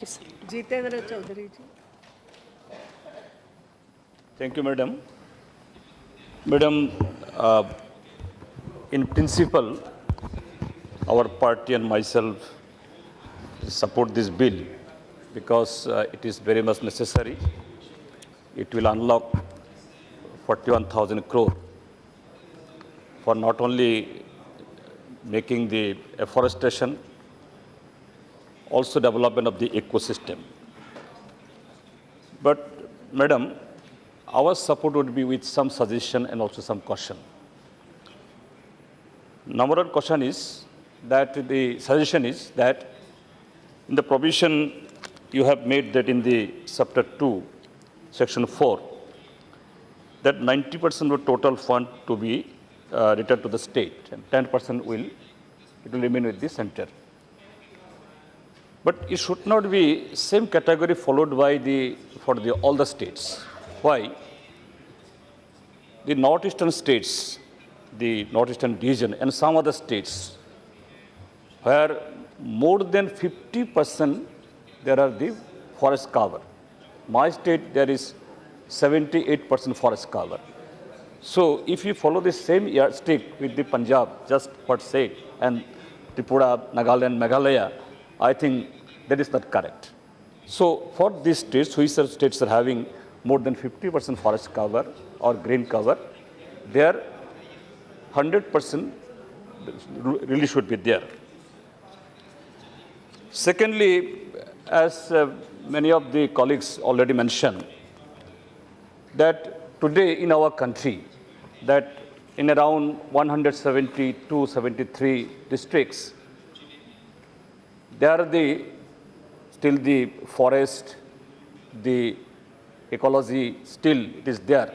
Jitendra Chaudhary ji. Thank you, Madam. Madam, in principle, our party and myself support this bill because it is very much necessary. It will unlock 41,000 crore for not only making the afforestation, also development of the ecosystem. But, Madam, our support would be with some suggestion and also some caution. Number one caution is that the suggestion is that in the provision you have made that in the chapter 2, section 4, that 90% of total fund to be returned to the state and 10% will remain with the center. But it should not be same category followed by all the states. Why? The northeastern states, the northeastern region, and some other states, where more than 50% there are the forest cover. My state there is 78% forest cover. So if you follow the same yardstick with the Punjab, just what said, and Tripura, Nagaland, Meghalaya, I think that is not correct. So for these states, which states are having more than 50% forest cover or green cover, there 100% really should be there. Secondly, as many of the colleagues already mentioned, that today in our country, that in around 172, 73 districts, there are still the forest, the ecology, still it is there.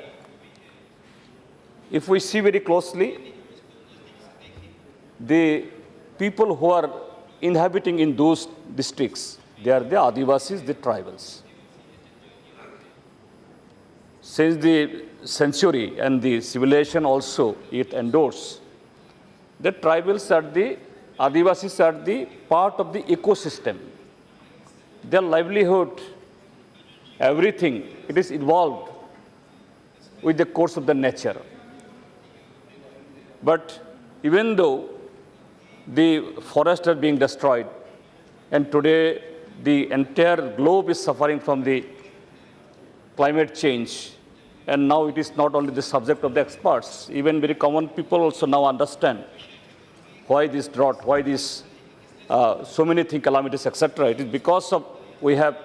If we see very closely, the people who are inhabiting in those districts, they are the Adivasis, the tribals. Since the century and the civilization also it endorses, the tribals are the Adivasis are the part of the ecosystem. Their livelihood, everything, it is involved with the course of the nature. But even though the forests are being destroyed, and today the entire globe is suffering from the climate change, and now it is not only the subject of the experts, even very common people also now understand why this drought, why this so many things, calamities, etc. It is because of we have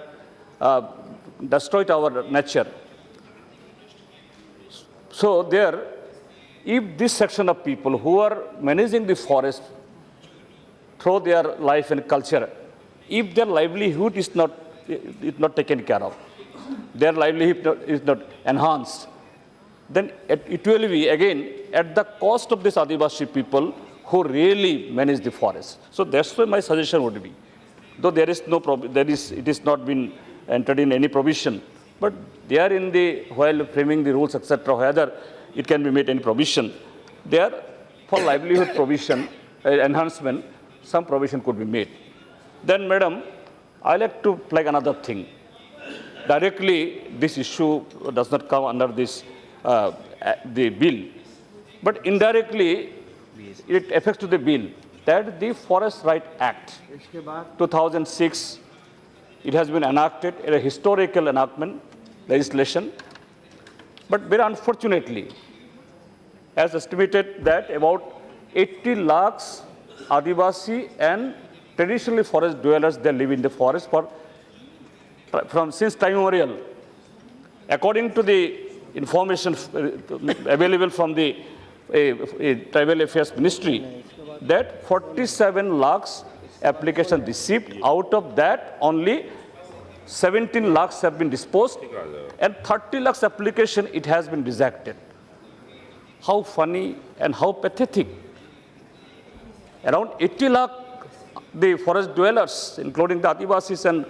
destroyed our nature. So there, if this section of people who are managing the forest through their life and culture, if their livelihood is not taken care of, their livelihood is not enhanced, then it will be again at the cost of this Adivasi people who really manage the forest. So that's why my suggestion would be, though there is no it is not been entered in any provision, but they are in the, while framing the rules, etc., whether it can be made any provision, there for livelihood provision, enhancement, some provision could be made. Then, Madam, I like to flag another thing. Directly, this issue does not come under this the bill, but indirectly, it affects to the bill. That the Forest Right Act 2006, it has been enacted, a historical enactment, legislation. But very unfortunately, as estimated that about 80 lakhs Adivasi and traditionally forest dwellers, they live in the forest from since time immemorial. According to the information available from the Tribal Affairs Ministry, that 47 lakhs applications received, out of that only 17 lakhs have been disposed, and 30 lakhs application it has been rejected. How funny and how pathetic. Around 80 lakh the forest dwellers, including the Adivasis and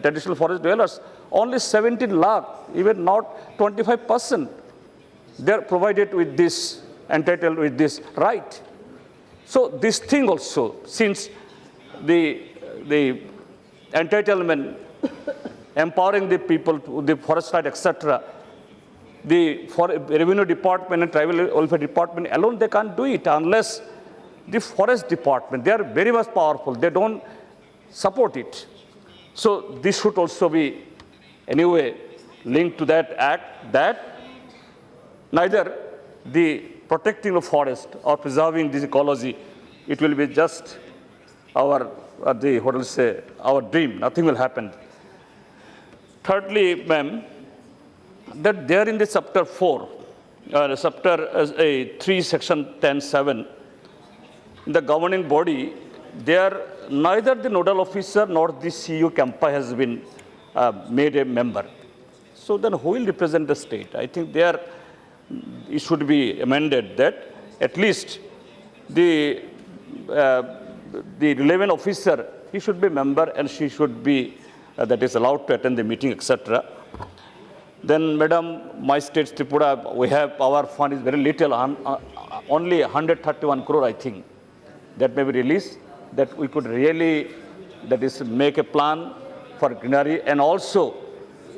traditional forest dwellers, only 17 lakh, even not 25%, they are provided with this, entitled with this right. So this thing also, since the entitlement empowering the people, the forest right, etc. The revenue department and tribal welfare department alone, they can't do it unless the forest department, they are very much powerful. They don't support it. So this should also be anyway linked to that act, that neither the protecting the forest or preserving this ecology, it will be just our, what do you say, our dream. Nothing will happen. Thirdly, ma'am, that there in the chapter 4, chapter 3, section 10(7), in the governing body, there neither the nodal officer nor the CU Campa has been made a member. So then who will represent the state? I think there it should be amended that at least the relevant officer, he should be a member and she should be that is allowed to attend the meeting, etc. Then, Madam, my state Tripura, we have our fund is very little, only 131 crore, I think, that may be released, that we could really, that is, make a plan for greenery and also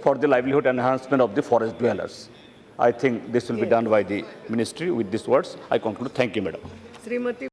for the livelihood enhancement of the forest dwellers. I think this will be done by the ministry. With these words, I conclude. Thank you, Madam. Srimati